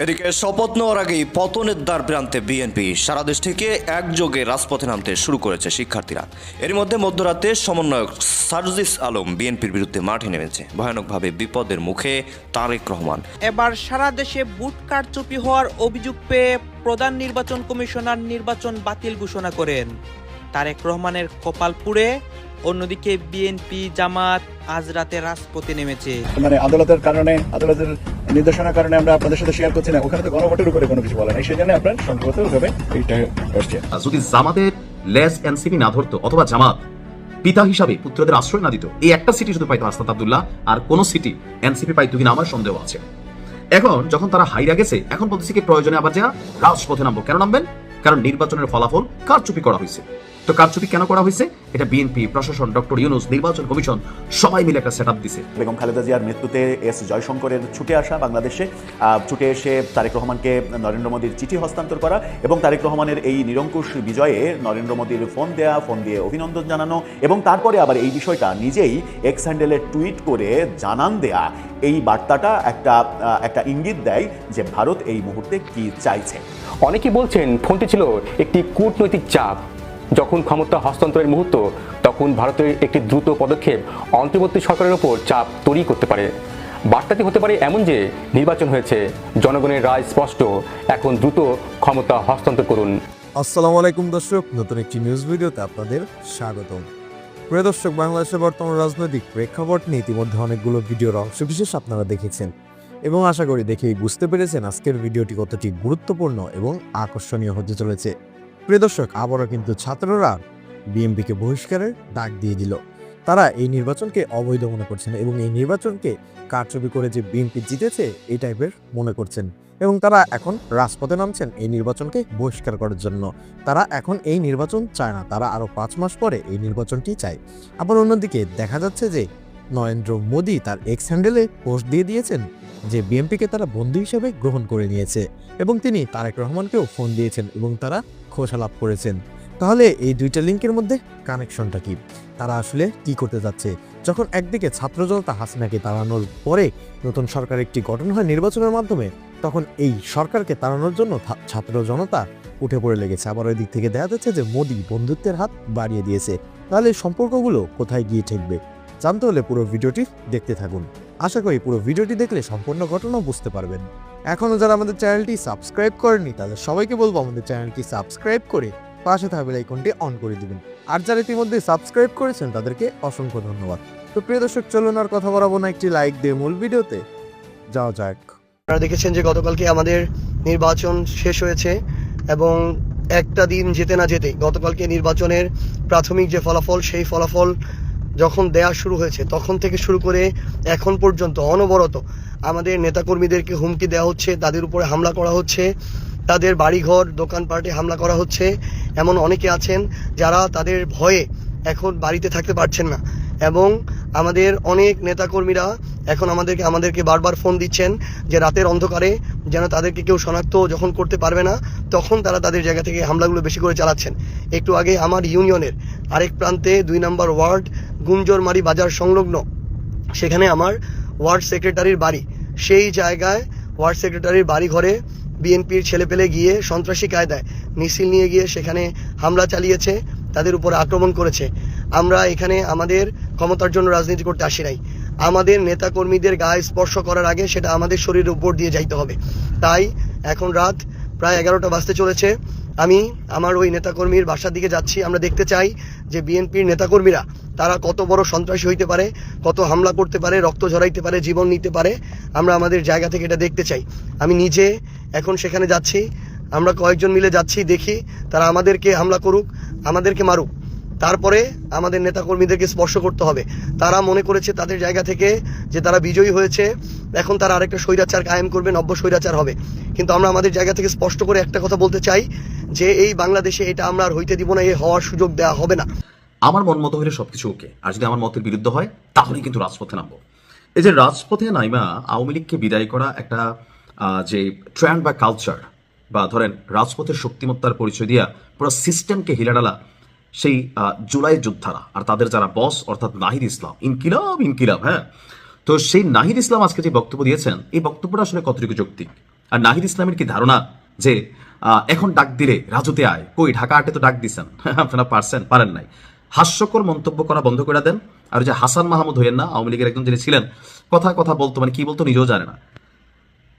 এদিকে শপথ নেওয়ার আগেই পতনের দ্বার প্রান্তে বিএনপি। সারা দেশ থেকে একযোগে রাজপথে নামতে শুরু করেছে শিক্ষার্থীরা। এর মধ্যে মধ্যরাতে সমন্বয়ক সার্জিস আলম বিএনপির বিরুদ্ধে মাঠে নেমেছে। ভয়ানকভাবে বিপদের মুখে তারেক রহমান। এবার সারা দেশে বুট কারচুপি হওয়ার অভিযোগ পেয়ে প্রধান নির্বাচন কমিশনার নির্বাচন বাতিল ঘোষণা করেন। তারেক রহমানের কপাল পুড়ে। অন্যদিকে বিএনপি জামাত আজ রাতে রাজপথে নেমেছে। আদালতের কারণে, আদালতের নির্দেশনার কারণে আমরা আপনাদের সাথে শেয়ার করছি না। ওখানে তো গণভোটের উপরে কোনো কিছু বলা নেই, সেই জন্য আপনার সম্ভবত ওভাবে এইটা আসছে। যদি জামাতের লেস এনসিপি না ধরতো অথবা জামাত পিতা হিসাবে পুত্রদের আশ্রয় না দিত, এই একটা সিটি শুধু পাইতো হাসনাত আব্দুল্লাহ, আর কোন সিটি এনসিপি পাইতো কিনা আমার সন্দেহ আছে। এখন যখন তারা হাইরা গেছে, এখন বলতেছে কি প্রয়োজনে আবার যা রাজপথে নামবো। কেন নামবেন? কারণ নির্বাচনের ফলাফল কারচুপি করা হয়েছে। তো কারচুপি কেন করা হয়েছে? এটা বিএনপি, প্রশাসন, ডক্টর ইউনূস, নির্বাচন কমিশন সবাই মিলে একটা সেটআপ দিছে। বেগম খালেদা জিয়ার মৃত্যুতে এস জয়শঙ্করের ছুটে আসা বাংলাদেশে, ছুটে এসে তারেক রহমানকে নরেন্দ্র মোদীর চিঠি হস্তান্তর করা এবং তারেক রহমানের এই নিরঙ্কুশ বিজয়ে নরেন্দ্র মোদীর ফোন দিয়ে অভিনন্দন জানানো এবং তারপরে আবার এই বিষয়টা নিজেই এক্স হ্যান্ডেলে টুইট করে জানান দেয়া, এই বার্তাটা একটা ইঙ্গিত দেয় যে ভারত এই মুহূর্তে কি চাইছে। অনেকেই বলছেন ফোনটি ছিল একটি কূটনৈতিক চাপ। যখন ক্ষমতা হস্তান্তরের মুহূর্ত, তখন ভারতের একটি দ্রুত পদক্ষেপ অন্তর্বর্তী সরকারের উপর চাপ তৈরি করতে পারে। বার্তাটি হতে পারে এমন যে নির্বাচন হয়েছে, জনগণের রায় স্পষ্ট, এখন দ্রুত ক্ষমতা হস্তান্তর করুন। আসসালামু আলাইকুম দর্শক, নতুন একটি নিউজ ভিডিওতে আপনাদের স্বাগতম। প্রিয় দর্শক, বাংলাদেশের বর্তমান রাজনৈতিক প্রেক্ষাপট নিয়ে ইতিমধ্যে অনেকগুলো ভিডিওর অংশবিশেষ আপনারা দেখেছেন এবং আশা করি দেখেই বুঝতে পেরেছেন আজকের ভিডিওটি কতটি গুরুত্বপূর্ণ এবং আকর্ষণীয় হতে চলেছে। প্রিয় দর্শক, আবারও কিন্তু ছাত্ররা বিএনপিকে বহিষ্কারের ডাক দিয়ে দিল। তারা এই নির্বাচনকে অবৈধ মনে করছেন এবং এই নির্বাচনকে কারচুপি করে যে বিএনপি জিতেছে এই টাইপের মনে করছেন এবং তারা এখন রাজপথে নামছেন এই নির্বাচনকে বহিষ্কার করার জন্য। তারা এখন এই নির্বাচন চায় না, তারা আরও 5 মাস পরে এই নির্বাচনটি চায়। আবার অন্যদিকে দেখা যাচ্ছে যে নরেন্দ্র মোদী তার এক্স হ্যান্ডেলে পোস্ট দিয়ে দিয়েছেন যে বিএনপিকে তারা বন্ধু হিসেবে গ্রহণ করে নিয়েছে এবং তিনি তারেক রহমানকেও ফোন দিয়েছেন এবং তারা খোঁজালাপ করেছেন। তাহলে এই দুইটা লিঙ্কের মধ্যে কানেকশনটা কি? তারা আসলে কি করতে যাচ্ছে? যখন একদিকে ছাত্র জনতা হাসিনাকে তাড়ানোর পরে নতুন সরকার একটি গঠন হয় নির্বাচনের মাধ্যমে, তখন এই সরকারকে তাড়ানোর জন্য ছাত্র জনতা উঠে পড়ে লেগেছে। আবার ওই দিক থেকে দেখা যাচ্ছে যে মোদী বন্ধুত্বের হাত বাড়িয়ে দিয়েছে। তাহলে এই সম্পর্কগুলো কোথায় গিয়ে ঠেকবে? জানতে হলে পুরো ভিডিওটি দেখতে থাকুন। আশা করি পুরো ভিডিওটি দেখলে সম্পূর্ণ ঘটনাও বুঝতে পারবেন। এখনও যারা আমাদের চ্যানেলটি সাবস্ক্রাইব করেনি তাদের সবাইকে বলবো আমাদের চ্যানেলটি সাবস্ক্রাইব করে পাশে থাকা বেল আইকনটি অন করে দিবেন। আর যারা ইতিমধ্যে সাবস্ক্রাইব করেছেন তাদেরকে অসংখ্য ধন্যবাদ। তো প্রিয় দর্শক, চলুন আর কথা বলাবো না, একটি লাইক দিয়ে মূল ভিডিওতে যাওয়া যাক। আপনারা দেখেছেন যে গতকালকে আমাদের নির্বাচন শেষ হয়েছে এবং একটা দিন যেতে না যেতে গতকালকে নির্বাচনের প্রাথমিক যে ফলাফল, সেই ফলাফল যখন দেয়া শুরু হয়েছে তখন থেকে শুরু করে এখন পর্যন্ত অনবরত আমাদের নেতাকর্মীদেরকে হুমকি দেওয়া হচ্ছে, তাদের উপরে হামলা করা হচ্ছে, তাদের বাড়িঘর দোকানপাটে হামলা করা হচ্ছে। এমন অনেকে আছেন যারা তাদের ভয়ে এখন বাড়িতে থাকতে পারছেন না এবং আমাদের অনেক নেতাকর্মীরা এখন আমাদেরকে বারবার ফোন দিচ্ছেন যে রাতের অন্ধকারে যেন তাদেরকে কেউ শনাক্ত যখন করতে পারবে না তখন তারা তাদের জায়গা থেকে হামলাগুলো বেশি করে চালাচ্ছেন। একটু আগে আমার ইউনিয়নের আরেক প্রান্তে 2 নম্বর ওয়ার্ড গুঞ্জরমারি বাজার সংলগ্ন, সেখানে আমার ওয়ার্ড সেক্রেটারির বাড়ি, সেই জায়গায় ওয়ার্ড সেক্রেটারির বাড়ি ঘরে বিএনপির ছেলেপেলে গিয়ে সন্ত্রাসী কায়দায় মিছিল নিয়ে গিয়ে সেখানে হামলা চালিয়েছে, তাদের উপরে আক্রমণ করেছে। আমরা এখানে আমাদের ক্ষমতার জন্য রাজনীতি করতে আসি নাই। আমাদের নেতাকর্মীদের গায়ে স্পর্শ করার আগে সেটা আমাদের শরীরের উপর দিয়ে যাইতে হবে। তাই এখন রাত প্রায় 11টা বাজতে চলেছে, আমি আমার ওই নেতাকর্মীর বাসার দিকে যাচ্ছি। আমরা দেখতে চাই যে বিএনপির নেতাকর্মীরা তারা কত বড় সন্ত্রাসী হইতে পারে, কত হামলা করতে পারে, রক্ত ঝরাইতে পারে, জীবন নিতে পারে। আমরা আমাদের জায়গা থেকে এটা দেখতে চাই। আমি নিজে এখন সেখানে যাচ্ছি, আমরা কয়েকজন মিলে যাচ্ছি, দেখি তারা আমাদেরকে হামলা করুক, আমাদেরকে মারুক, তারপরে আমাদের নেতাকর্মীদেরকে স্পর্শ করতে হবে। তারা মনে করেছে তাদের জায়গা থেকে যে তারা বিজয়ী হয়েছে, এখন তারা আরেকটা স্বৈরাচার কায়েম করবে, নব্য স্বৈরাচার হবে। কিন্তু আমরা আমাদের জায়গা থেকে স্পষ্ট করে একটা কথা বলতে চাই যে এই বাংলাদেশে এটা আমরা আর হইতে দিব না, এই হওয়ার সুযোগ দেওয়া হবে না। আমার মন মতো হলে সবকিছু ওকে, আর যদি আমার মতের বিরুদ্ধে হয় তাহলে কিন্তু রাজপথে নামবো। এই যে রাজপথে নাইমা আওয়ামী লীগকে বিদায় করা একটা যে ট্রেন্ড বা কালচার, বা ধরেন রাজপথের শক্তিমত্তার পরিচয় দিয়া পুরো সিস্টেমকে হিলাডালা সেই জুলাই যোদ্ধারা আর তাদের যারা বস অর্থাৎ নাহিদ ইসলাম, ইনকিলাব, হ্যাঁ। তো সেই নাহিদ ইসলাম আজকে যে বক্তব্য দিয়েছেন, এই বক্তব্যটা আসলে কতটুকু যৌক্তিক? আর নাহিদ ইসলামের কি ধারণা যে এখন ডাক দিলে রাজুতে আয়, কই ঢাকা আটে তো ডাক দিছেন, আপনারা পারছেন, পারেন নাই। হাস্যকর মন্তব্য করা বন্ধ করে দেন। আর যে হাসান মাহমুদ হইয়েন না, আওয়ামী লীগের একজন যিনি ছিলেন, কথা কথা বলতো, মানে কি বলতো নিজেও জানে না।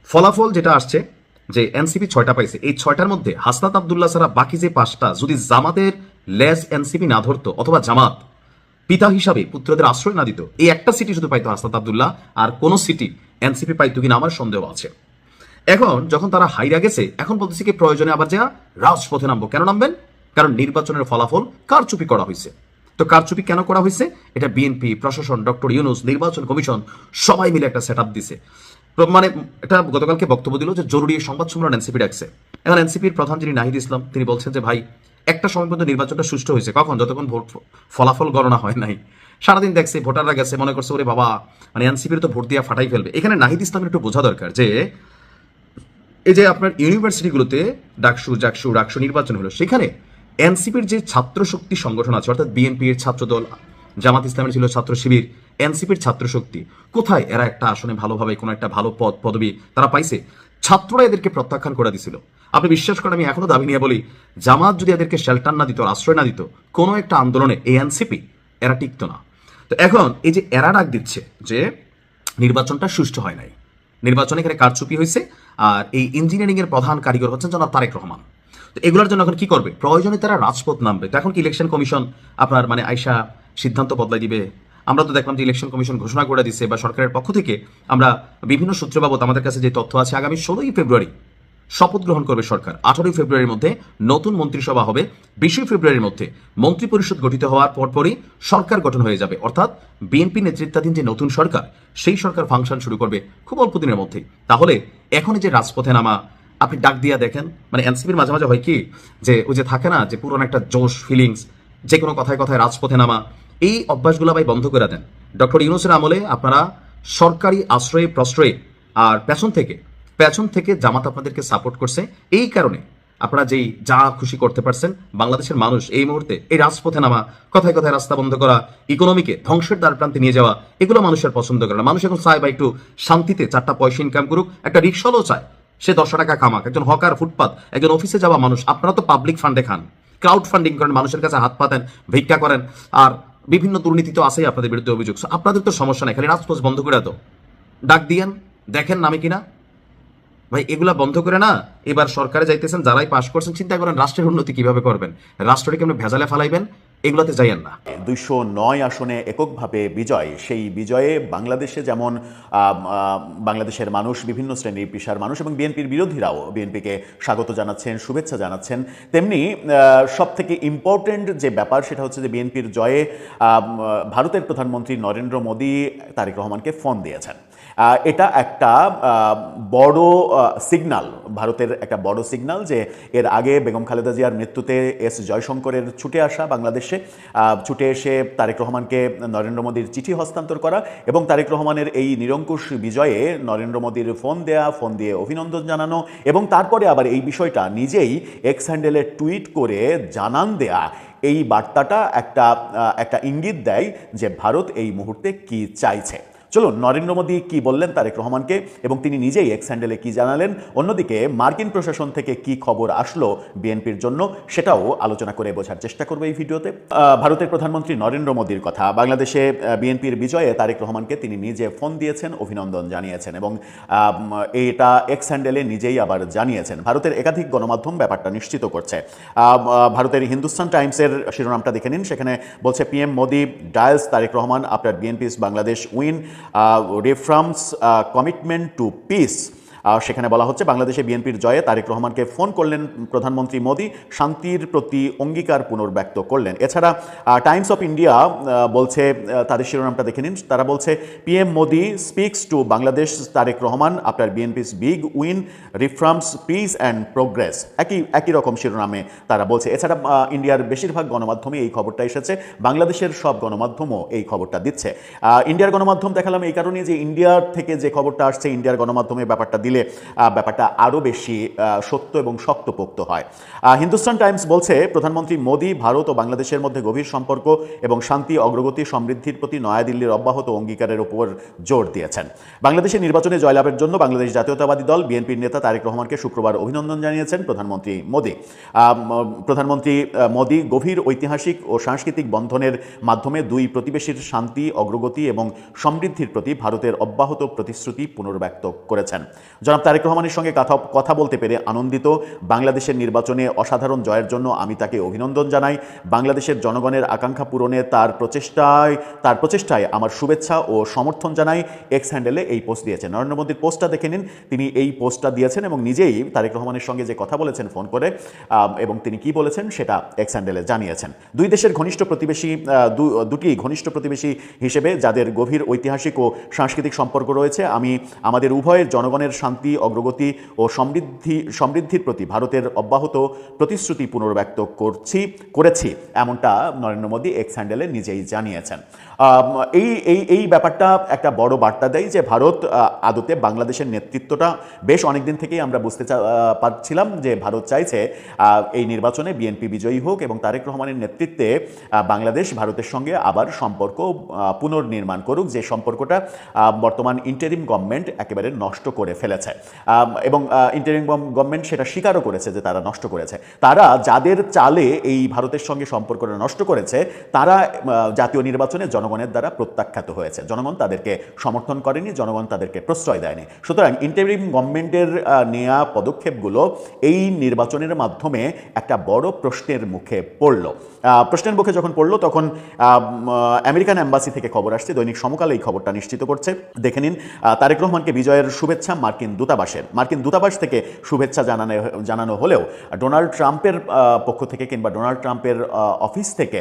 ফলাফল যেটা আসছে যে এনসিপি 6টা পাইছে, এই 6টার মধ্যে হাসনাত আব্দুল্লাহ ছাড়া বাকি যে 5টা যদি জামাতের লেজ এনসিপি না ধরতো, অথবা জামাত পিতা হিসাবে পুত্রদের আশ্রয় না দিত, এই একটা সিটি শুধু পাইতো হাসনাত আব্দুল্লাহ, আর কোন সিটি এনসিপি পাইতো কিনা আমার সন্দেহ আছে। এখন যখন তারা হাইরা গেছে, এখন বলতেছে কি প্রয়োজনে আবার যা রাজপথে নামবো। কেন নামবেন? কারণ নির্বাচনের ফলাফল কারচুপি করা হয়েছে। তো কারচুপি কেন করা হয়েছে? এটা বিএনপি, প্রশাসন, ডক্টর ইউনূস, নির্বাচন কমিশন সবাই মিলে একটা সেট আপ দিছে। মানে এটা গতকালকে বক্তব্য দিল যে জরুরি সংবাদ সম্মেলন এনসিপি ডাকছে। এখন এনসিপির প্রধান যিনি নাহিদ ইসলাম, তিনি বলছেন যে ভাই একটা সময় পর্যন্ত নির্বাচনটা সুষ্ঠু হয়েছে। কখন? যতক্ষণ ভোট ফলাফল গণনা হয় নাই। সারাদিন দেখছে, ভোটাররা গেছে, মনে করছে ওরে বাবা, মানে এনসিপির তো ভোট দিয়ে ফাটাই ফেলবে। এখানে নাহিদ ইসলামের একটু বোঝা দরকার যে এই যে আপনার ইউনিভার্সিটিগুলোতে ডাকসু নির্বাচন হলো, সেখানে এনসিপির যে ছাত্র শক্তি সংগঠন আছে, অর্থাৎ বিএনপির ছাত্রদল, জামাত ইসলামের ছিল ছাত্র শিবির, এনসিপির ছাত্র শক্তি, কোথায় এরা একটা আসনে ভালোভাবে কোনো একটা ভালো পদবি তারা পাইছে? ছাত্ররা এদেরকে প্রত্যাখ্যান করে দিছিল। আপনি বিশ্বাস করেন, আমি এখনো দাবি নিয়ে বলি, জামাত যদি এদেরকে শেল্টার না দিত, আশ্রয় না দিত, কোনো একটা আন্দোলনে এই এনসিপি এরা টিকতো না। তো এখন এই যে এরা ডাক দিচ্ছে যে নির্বাচনটা সুষ্ঠু হয় নাই, নির্বাচনে এখানে কারচুপি হয়েছে, আর এই ইঞ্জিনিয়ারিং এর প্রধান কারিগর হচ্ছেন জনাব তারেক রহমান। তো এগুলোর জন্য এখন কি করবে? প্রয়োজনে তারা রাজপথ নামবে। তো এখন কি ইলেকশন কমিশন আপনার মানে আইসা সিদ্ধান্ত বদলাই দিবে? আমরা তো দেখলাম যে ইলেকশন কমিশন ঘোষণা করে দিচ্ছে, বা সরকারের পক্ষ থেকে আমরা বিভিন্ন সূত্র বাবদ আমাদের কাছে যে তথ্য আছে, আগামী 16ই ফেব্রুয়ারি শপথ গ্রহণ করবে সরকার। 18ই ফেব্রুয়ারির মধ্যে নতুন মন্ত্রিসভা হবে। 20ই ফেব্রুয়ারির মধ্যে মন্ত্রী পরিষদ গঠিত হওয়ার পরপরই সরকার গঠন হয়ে যাবে। অর্থাৎ বিএনপি নেতৃত্বাধীন যে নতুন সরকার, সেই সরকার ফাংশন শুরু করবে খুব অল্প দিনের মধ্যেই। তাহলে এখন যে রাজপথে নামা, আপনি ডাক দিয়া দেখেন, মানে এনসিপির মাঝে মাঝে হয় কি যে ওই যে থাকে না যে পুরনো একটা জোশ ফিলিংস, যে কোনো কথায় কথায় রাজপথে নামা, এই অভ্যাসগুলো ভাই বন্ধ করে দেন। ডক্টর ইউনূসের আমলে আপনারা সরকারি আশ্রয়ে প্রশ্রয়ে আর পেছন থেকে জামাত আপনাদেরকে সাপোর্ট করছে, এই কারণে আপনারা যেই যা খুশি করতে পারছেন। বাংলাদেশের মানুষ এই মুহূর্তে এই রাজপথে নামা, কথায় কথায় রাস্তা বন্ধ করা, ইকোনমিকে ধ্বংসের দ্বার প্রান্তে নিয়ে যাওয়া, এগুলো মানুষের পছন্দ করে না। মানুষ এখন চায় বা একটু শান্তিতে 4টা পয়সা ইনকাম করুক, একটা রিক্সাও চায় সে 10 টাকা কামাক। একজন হকার, ফুটপাত, একজন অফিসে যাওয়া মানুষ, আপনারা তো পাবলিক ফান্ডে খান, ক্রাউড ফান্ডিং করেন, মানুষের কাছে হাত পাতেন, ভিক্ষা করেন, আর বিভিন্ন দুর্নীতি তো আছেই আপনাদের বিরুদ্ধে অভিযোগ। আপনাদের তো সমস্যা নাই, খালি রাজপথ বন্ধ করে তো ডাক দিয়েন, দেখেন নামে কিনা। ভাই এগুলা বন্ধ করে না এবার সরকারে যাইতেছেন, যারাই পাশ করছেন চিন্তা করেন রাষ্ট্রের উন্নতি কিভাবে করবেন, রাষ্ট্রটিকে আপনি ভেজালে ফালাইবেন, এগুলাতে যাইয়েন না। 209 আসনে এককভাবে বিজয়, সেই বিজয়ে বাংলাদেশে যেমন বাংলাদেশের মানুষ, বিভিন্ন শ্রেণীর পেশার মানুষ এবং বিএনপির বিরোধীরাও বিএনপিকে স্বাগত জানাচ্ছেন, শুভেচ্ছা জানাচ্ছেন, তেমনি সব থেকে ইম্পর্টেন্ট যে ব্যাপার সেটা হচ্ছে যে বিএনপির জয়ে ভারতের প্রধানমন্ত্রী নরেন্দ্র মোদী তারেক রহমানকে ফোন দিয়েছেন। এটা একটা বড় সিগনাল, ভারতের একটা বড় সিগনাল যে এর আগে বেগম খালেদা জিয়ার মৃত্যুতে এস জয়শঙ্করের ছুটে আসা বাংলাদেশে, ছুটে এসে তারেক রহমানকে নরেন্দ্র মোদীর চিঠি হস্তান্তর করা এবং তারেক রহমানের এই নিরঙ্কুশ বিজয়ে নরেন্দ্র মোদীর ফোন দিয়ে অভিনন্দন জানানো এবং তারপরে আবার এই বিষয়টা নিজেই এক্স হ্যান্ডেলে টুইট করে জানান দেয়া, এই বার্তাটা একটা ইঙ্গিত দেয় যে ভারত এই মুহূর্তে কি চাইছে। চলুন নরেন্দ্র মোদী কি বললেন তারেক রহমানকে এবং তিনি নিজেই এক্স হ্যান্ডেলে কি জানালেন, অন্যদিকে মার্কিন প্রশাসন থেকে কি খবর আসলো বিএনপির জন্য সেটাও আলোচনা করে বোঝার চেষ্টা করবো এই ভিডিওতে। ভারতের প্রধানমন্ত্রী নরেন্দ্র মোদীর কথা, বাংলাদেশে বিএনপির বিজয়ে তারেক রহমানকে তিনি নিজে ফোন দিয়েছেন, অভিনন্দন জানিয়েছেন এবং এটা এক্স হ্যান্ডেলে নিজেই আবার জানিয়েছেন। ভারতের একাধিক গণমাধ্যম ব্যাপারটা নিশ্চিত করছে। ভারতের হিন্দুস্তান টাইমসের শিরোনামটা দেখে নিন, সেখানে বলছে PM Modi dials Tarique Rahman after BNP's Bangladesh win, reaffirms commitment to peace। সেখানে বলা হচ্ছে বাংলাদেশে বিএনপির জয়ে তারেক রহমানকে ফোন করলেন প্রধানমন্ত্রী মোদী, শান্তির প্রতি অঙ্গীকার পুনর্ব্যক্ত করলেন। এছাড়া টাইমস অফ ইন্ডিয়া বলছে, তাদের শিরোনামটা দেখে নিন, তারা বলছে PM Modi speaks to Bangladesh Tarique Rahman after BNP's big win, reforms peace and progress, একই রকম শিরোনামে তারা বলছে। এছাড়া ইন্ডিয়ার বেশিরভাগ গণমাধ্যমে এই খবরটা এসেছে, বাংলাদেশের সব গণমাধ্যমও এই খবরটা দিচ্ছে। ইন্ডিয়ার গণমাধ্যম দেখালাম এই কারণে যে ইন্ডিয়ার থেকে যে খবরটা আসছে, ইন্ডিয়ার গণমাধ্যমে ব্যাপারটা দিলে ব্যাপারটা আরও বেশি সত্য এবং শক্তপোক্ত হয়। হিন্দুস্তান টাইমস বলছে, প্রধানমন্ত্রী মোদী ভারত ও বাংলাদেশের মধ্যে গভীর সম্পর্ক এবং শান্তি, অগ্রগতি, সমৃদ্ধির প্রতি নয়াদিল্লির অব্যাহত অঙ্গীকারের উপর জোর দিয়েছেন। বাংলাদেশের নির্বাচনে জয়লাভের জন্য বাংলাদেশ জাতীয়তাবাদী দল বিএনপির নেতা তারেক রহমানকে শুক্রবার অভিনন্দন জানিয়েছেন প্রধানমন্ত্রী মোদী। প্রধানমন্ত্রী মোদী গভীর ঐতিহাসিক ও সাংস্কৃতিক বন্ধনের মাধ্যমে দুই প্রতিবেশীর শান্তি, অগ্রগতি এবং সমৃদ্ধির প্রতি ভারতের অব্যাহত প্রতিশ্রুতি পুনর্ব্যক্ত করেছেন। জনাব তারেক রহমানের সঙ্গে কথা বলতে পেরে আনন্দিত। বাংলাদেশের নির্বাচনে অসাধারণ জয়ের জন্য আমি তাকে অভিনন্দন জানাই। বাংলাদেশের জনগণের আকাঙ্ক্ষা পূরণে তার প্রচেষ্টায় আমার শুভেচ্ছা ও সমর্থন জানাই। এক্স হ্যান্ডেলে এই পোস্ট দিয়েছেন। নরেন্দ্র মোদীর পোস্টটা দেখে নিন, তিনি এই পোস্টটা দিয়েছেন এবং নিজেই তারেক রহমানের সঙ্গে যে কথা বলেছেন ফোন করে এবং তিনি কি বলেছেন সেটা এক্স হ্যান্ডেলে জানিয়েছেন। দুই দেশের ঘনিষ্ঠ প্রতিবেশী, দুটি ঘনিষ্ঠ প্রতিবেশী হিসেবে যাদের গভীর ঐতিহাসিক ও সাংস্কৃতিক সম্পর্ক রয়েছে, আমি আমাদের উভয়ের জনগণের শান্তি, অগ্রগতি ও সমৃদ্ধির প্রতি ভারতের অব্যাহত প্রতিশ্রুতি পুনর্ব্যক্ত করেছি, এমনটা নরেন্দ্র মোদী এক্স হ্যান্ডেলে নিজেই জানিয়েছেন। এই ব্যাপারটা একটা বড় বার্তা দেয় যে ভারত আদতে বাংলাদেশের নেতৃত্বটা বেশ অনেকদিন থেকেই আমরা বুঝতে পারছিলাম যে ভারত চাইছে এই নির্বাচনে বিএনপি বিজয়ী হোক এবং তারেক রহমানের নেতৃত্বে বাংলাদেশ ভারতের সঙ্গে আবার সম্পর্ক পুনর্নির্মাণ করুক, যে সম্পর্কটা বর্তমান ইন্টারিম গভর্নমেন্ট একেবারে নষ্ট করে ফেলেছে এবং ইন্টারিম গভর্নমেন্ট সেটা স্বীকারও করেছে যে তারা নষ্ট করেছে। তারা যাদের চালে এই ভারতের সঙ্গে সম্পর্কটা নষ্ট করেছে তারা জাতীয় নির্বাচনে জনগণের দ্বারা প্রত্যাখ্যাত হয়েছে। জনগণ তাদেরকে সমর্থন করেনি, জনগণ তাদেরকে প্রশ্রয় দেয়নি। সুতরাং ইন্টারিম গভর্নমেন্টের নেওয়া পদক্ষেপগুলো এই নির্বাচনের মাধ্যমে একটা বড় প্রশ্নের মুখে পড়ল। প্রশ্নের মুখে যখন পড়ল তখন আমেরিকান এম্বাসি থেকে খবর আসছে, দৈনিক সমকাল এই খবরটা নিশ্চিত করছে। দেখে নিন, তারেক রহমানকে বিজয়ের শুভেচ্ছা মার্কিন দূতাবাস থেকে শুভেচ্ছা জানানো হলেও ডোনাল্ড ট্রাম্পের পক্ষ থেকে কিংবা ডোনাল্ড ট্রাম্পের অফিস থেকে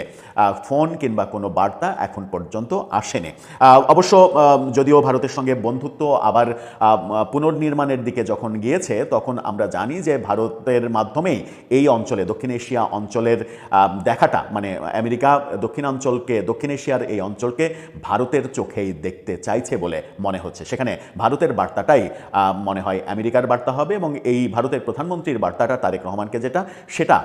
ফোন কিংবা কোনো বার্তা এখন পর্যন্ত আসেনি। অবশ্য যদিও ভারতের সঙ্গে বন্ধুত্ব আবার পুনর্নির্মাণের দিকে যখন গিয়েছে তখন আমরা জানি যে ভারতের মাধ্যমেই এই অঞ্চলে, দক্ষিণ এশিয়া অঞ্চলের দেখাটা, মানে আমেরিকা দক্ষিণ এশিয়ার এই অঞ্চলকে ভারতের চোখেই দেখতে চাইছে বলে মনে হচ্ছে। সেখানে ভারতের বার্তাটাই মনে হয় আমেরিকার বার্তা হবে এবং এই ভারতের প্রধানমন্ত্রীর বার্তাটা তারেক রহমানকে সেটা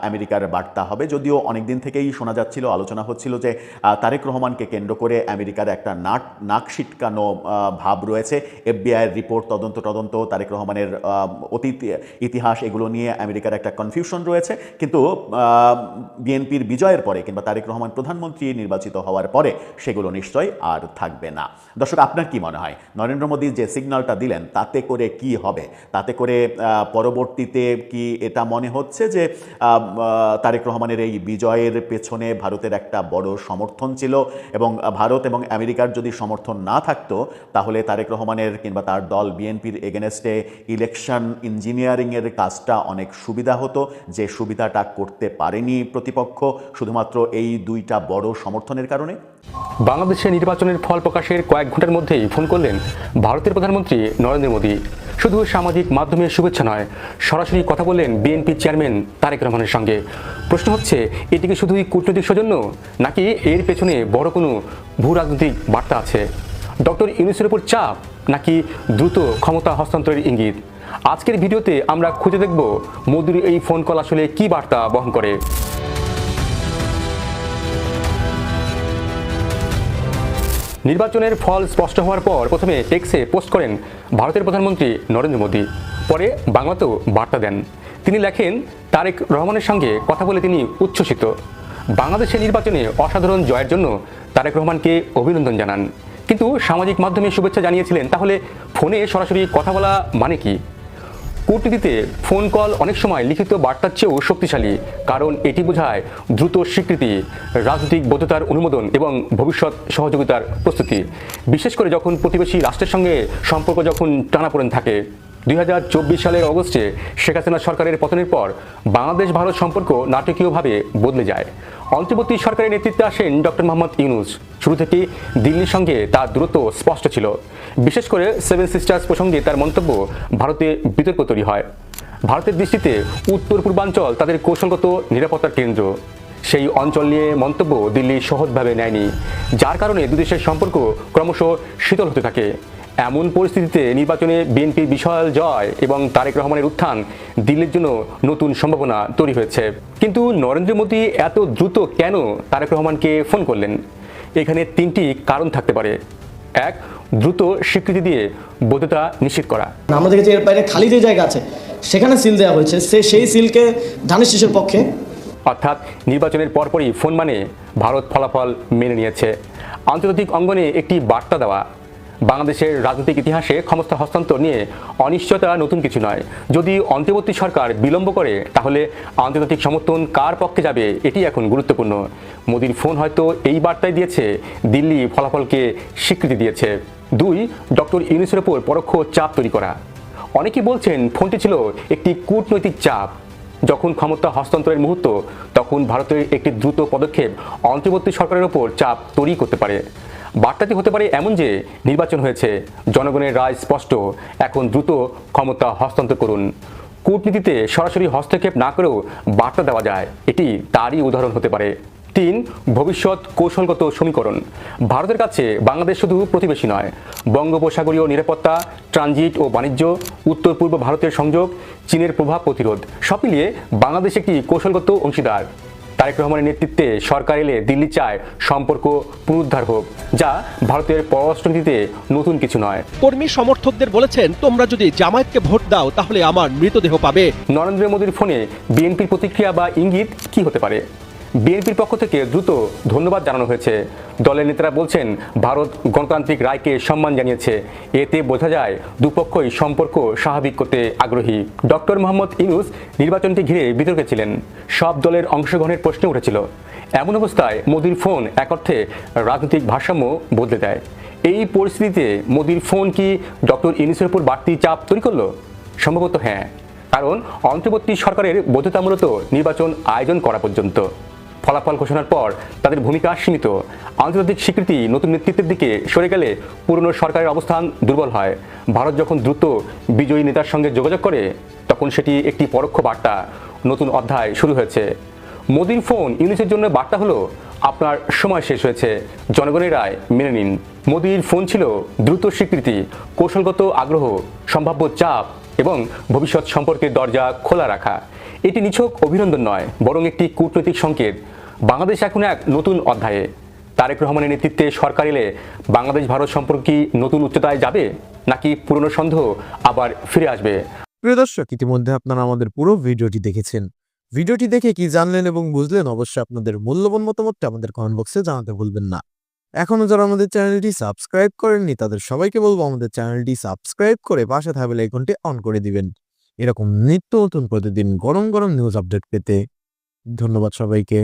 আমেরিকার বার্তা হবে। যদিও অনেকদিন থেকেই শোনা যাচ্ছিল, আলোচনা হচ্ছিল যে তারেক রহমানকে কেন্দ্র করে আমেরিকার একটা নাক সিটকানো ভাব রয়েছে। এফবিআইয়ের রিপোর্ট, তদন্ত, তারেক রহমানের অতীত ইতিহাস, এগুলো নিয়ে আমেরিকার একটা কনফিউশন রয়েছে। কিন্তু বিএনপির বিজয়ের পরে কিংবা তারেক রহমান প্রধানমন্ত্রী নির্বাচিত হওয়ার পরে সেগুলো নিশ্চয়ই আর থাকবে না। দর্শক, আপনার কি মনে হয় নরেন্দ্র মোদী যে সিগন্যালটা দিলেন তাতে করে কি হবে? তাতে করে পরবর্তীতে কি এটা মনে হচ্ছে যে তারেক রহমানের এই বিজয়ের পেছনে ভারতের একটা বড় সমর্থন ছিল এবং ভারত এবং আমেরিকার যদি সমর্থন না থাকতো তাহলে তারেক রহমানের কিংবা তার দল বিএনপির এগেনস্টে ইলেকশন ইঞ্জিনিয়ারিংয়ের কাজটা অনেক সুবিধা হতো, যে সুবিধাটা করতে পারেনি প্রতিপক্ষ শুধুমাত্র এই দুইটা বড় সমর্থনের কারণে? বাংলাদেশের নির্বাচনের ফল প্রকাশের কয়েক ঘন্টার মধ্যেই ফোন করলেন ভারতের প্রধানমন্ত্রী নরেন্দ্র মোদী। শুধু সামাজিক মাধ্যমে শুভেচ্ছা নয়, সরাসরি কথা বললেন বিএনপি চেয়ারম্যান তারেক রহমানের সঙ্গে। প্রশ্ন হচ্ছে, এটি কি শুধুই কূটনৈতিক সৌজন্য নাকি এর পেছনে বড় কোনো ভূ রাজনৈতিক বার্তা আছে? ডক্টর ইউনূসের উপর চাপ নাকি দ্রুত ক্ষমতা হস্তান্তরের ইঙ্গিত? আজকের ভিডিওতে আমরা খুঁজে দেখব মোদীর এই ফোন কল আসলে কি বার্তা বহন করে। নির্বাচনের ফল স্পষ্ট হওয়ার পর প্রথমে এক্সে পোস্ট করেন ভারতের প্রধানমন্ত্রী নরেন্দ্র মোদী, পরে বাংলাতেও বার্তা দেন। তিনি লেখেন, তারেক রহমানের সঙ্গে কথা বলে তিনি উচ্ছ্বসিত। বাংলাদেশের নির্বাচনে অসাধারণ জয়ের জন্য তারেক রহমানকে অভিনন্দন জানান। কিন্তু সামাজিক মাধ্যমে শুভেচ্ছা জানিয়েছিলেন, তাহলে ফোনে সরাসরি কথা বলা মানে কি? কূটনীতিতে ফোন কল অনেক সময় লিখিত বার্তার চেয়েও শক্তিশালী, কারণ এটি বোঝায় দ্রুত স্বীকৃতি, রাজনৈতিক বৈধতার অনুমোদন এবং ভবিষ্যৎ সহযোগিতার প্রস্তুতি, বিশেষ করে যখন প্রতিবেশী রাষ্ট্রের সঙ্গে সম্পর্ক যখন টানাপোড়েন থাকে। 2024 সালের অগস্টে শেখ হাসিনা সরকারের পতনের পর বাংলাদেশ ভারত সম্পর্ক নাটকীয়ভাবে বদলে যায়। অন্তর্বর্তী সরকারের নেতৃত্বে আসেন ডক্টর মোহাম্মদ ইউনূস। শুরু থেকে দিল্লির সঙ্গে তার দূরত্ব স্পষ্ট ছিল। বিশেষ করে 7 সিস্টার্স প্রসঙ্গে তার মন্তব্য ভারতে বিতর্ক তৈরি হয়। ভারতের দৃষ্টিতে উত্তর পূর্বাঞ্চল তাদের কৌশলগত নিরাপত্তার কেন্দ্র। সেই অঞ্চল নিয়ে মন্তব্য দিল্লি সহজভাবে নেয়নি, যার কারণে দুদেশের সম্পর্ক ক্রমশ শীতল হতে থাকে। এমন পরিস্থিতিতে নির্বাচনে বিএনপির বিশাল জয় এবং তারেক রহমানের উত্থান দিল্লির জন্য নতুন সম্ভাবনা তৈরি হয়েছে। কিন্তু নরেন্দ্র মোদী এত দ্রুত কেন তারেক রহমানকে ফোন করলেন? এখানে তিনটি কারণ থাকতে পারে। এক, দ্রুত স্বীকৃতি দিয়ে বৈধতা নিশ্চিত করা। আমরা দেখেছি এর বাইরে খালি যে জায়গা আছে সেখানে সিল দেওয়া হয়েছে, সেই সিলকে ধানের শীষের পক্ষে, অর্থাৎ নির্বাচনের পরপরই ফোন মানে ভারত ফলাফল মেনে নিয়েছে। আন্তর্জাতিক অঙ্গনে একটি বার্তা দেওয়া। বাংলাদেশের রাজনৈতিক ইতিহাসে ক্ষমতা হস্তান্তর নিয়ে অনিশ্চয়তা নতুন কিছু নয়। যদি অন্তর্বর্তী সরকার বিলম্ব করে তাহলে আন্তর্জাতিক সমর্থন কার পক্ষে যাবে এটি এখন গুরুত্বপূর্ণ। মোদির ফোন হয়তো এই বার্তাই দিয়েছে, দিল্লি ফলাফলকে স্বীকৃতি দিয়েছে। দুই, ডক্টর ইউনূসের উপর পরোক্ষ চাপ তৈরি করা। অনেকেই বলছেন ফোনটি ছিল একটি কূটনৈতিক চাপ। যখন ক্ষমতা হস্তান্তরের মুহূর্ত, তখন ভারতের একটি দ্রুত পদক্ষেপ অন্তর্বর্তী সরকারের ওপর চাপ তৈরি করতে পারে। বার্তাটি হতে পারে এমন যে, নির্বাচন হয়েছে, জনগণের রায় স্পষ্ট, এখন দ্রুত ক্ষমতা হস্তান্তর করুন। কূটনীতিতে সরাসরি হস্তক্ষেপ না করেও বার্তা দেওয়া যায়, এটি তারই উদাহরণ হতে পারে। তিন, ভবিষ্যৎ কৌশলগত সমীকরণ। ভারতের কাছে বাংলাদেশ শুধু প্রতিবেশী নয়, বঙ্গোপসাগরীয় নিরাপত্তা, ট্রানজিট ও বাণিজ্য, উত্তর পূর্ব ভারতের সংযোগ, চীনের প্রভাব প্রতিরোধ, সব মিলিয়ে বাংলাদেশ একটি কৌশলগত অংশীদার। তারেক রহমানের নেতৃত্বে সরকার এলে দিল্লি চায় সম্পর্ক পুনরুদ্ধার হোক, যা ভারতের পররাষ্ট্রনীতিতে নতুন কিছু নয়। কর্মী সমর্থকদের বলেছেন, তোমরা যদি জামায়াতকে ভোট দাও তাহলে আমার মৃতদেহ পাবে। নরেন্দ্র মোদীর ফোনে বিএনপির প্রতিক্রিয়া বা ইঙ্গিত কি হতে পারে? বিএনপির পক্ষ থেকে দ্রুত ধন্যবাদ জানানো হয়েছে। দলের নেতারা বলছেন, ভারত গণতান্ত্রিক রায়কে সম্মান জানিয়েছে। এতে বোঝা যায় দুপক্ষই সম্পর্ক স্বাভাবিক করতে আগ্রহী। ডক্টর মোহাম্মদ ইউনূস নির্বাচনটি ঘিরে বিতর্কে ছিলেন, সব দলের অংশগ্রহণের প্রশ্ন উঠেছিল। এমন অবস্থায় মোদির ফোন এক অর্থে রাজনৈতিক ভারসাম্য বদলে দেয়। এই পরিস্থিতিতে মোদির ফোন কি ডক্টর ইউনূসের উপর বাড়তি চাপ তৈরি করলো? সম্ভবত হ্যাঁ, কারণ অন্তর্বর্তী সরকারের বৈধতামূলত নির্বাচন আয়োজন করা পর্যন্ত। ফলাফল ঘোষণার পর তাদের ভূমিকা সীমিত। আন্তর্জাতিক স্বীকৃতি নতুন নেতৃত্বের দিকে সরে গেলে পুরনো সরকারের অবস্থান দুর্বল হয়। ভারত যখন দ্রুত বিজয়ী নেতার সঙ্গে যোগাযোগ করে, তখন সেটি একটি পরোক্ষ বার্তা, নতুন অধ্যায় শুরু হয়েছে। মোদির ফোন ইউনূসের জন্য বার্তা হলো, আপনার সময় শেষ হয়েছে, জনগণের রায় মেনে নিন। মোদির ফোন ছিল দ্রুত স্বীকৃতি, কৌশলগত আগ্রহ, সম্ভাব্য চাপ এবং ভবিষ্যৎ সম্পর্কের দরজা খোলা রাখা। এটি নিছক অভিনন্দন নয়, বরং একটি কূটনৈতিক সংকেত। বাংলাদেশ এখন এক নতুন অধ্যায়ে। তারেক রহমানের নেতৃত্বে সরকার এলে বাংলাদেশ ভারত সম্পর্ক কি নতুন উচ্চতায় যাবে, নাকি পুরনো সন্দেহ আবার ফিরে আসবে? প্রিয় দর্শক, ইতিমধ্যে আপনারা আমাদের পুরো ভিডিওটি দেখেছেন। ভিডিওটি দেখে কি জানলেন এবং বুঝলেন, অবশ্যই আপনাদের মূল্যবান মতামতটা আমাদের কমেন্ট বক্সে জানাতে ভুলবেন না। এখনো যারা আমাদের চ্যানেলটি সাবস্ক্রাইব করেননি, তাদের সবাইকে বলবো আমাদের চ্যানেলটি সাবস্ক্রাইব করে পাশে থাকা বেল আইকনটি অন করে দিবেন, এরকম নিত্য নতুন প্রতিদিন গরম গরম নিউজ আপডেট পেতে। ধন্যবাদ সবাইকে।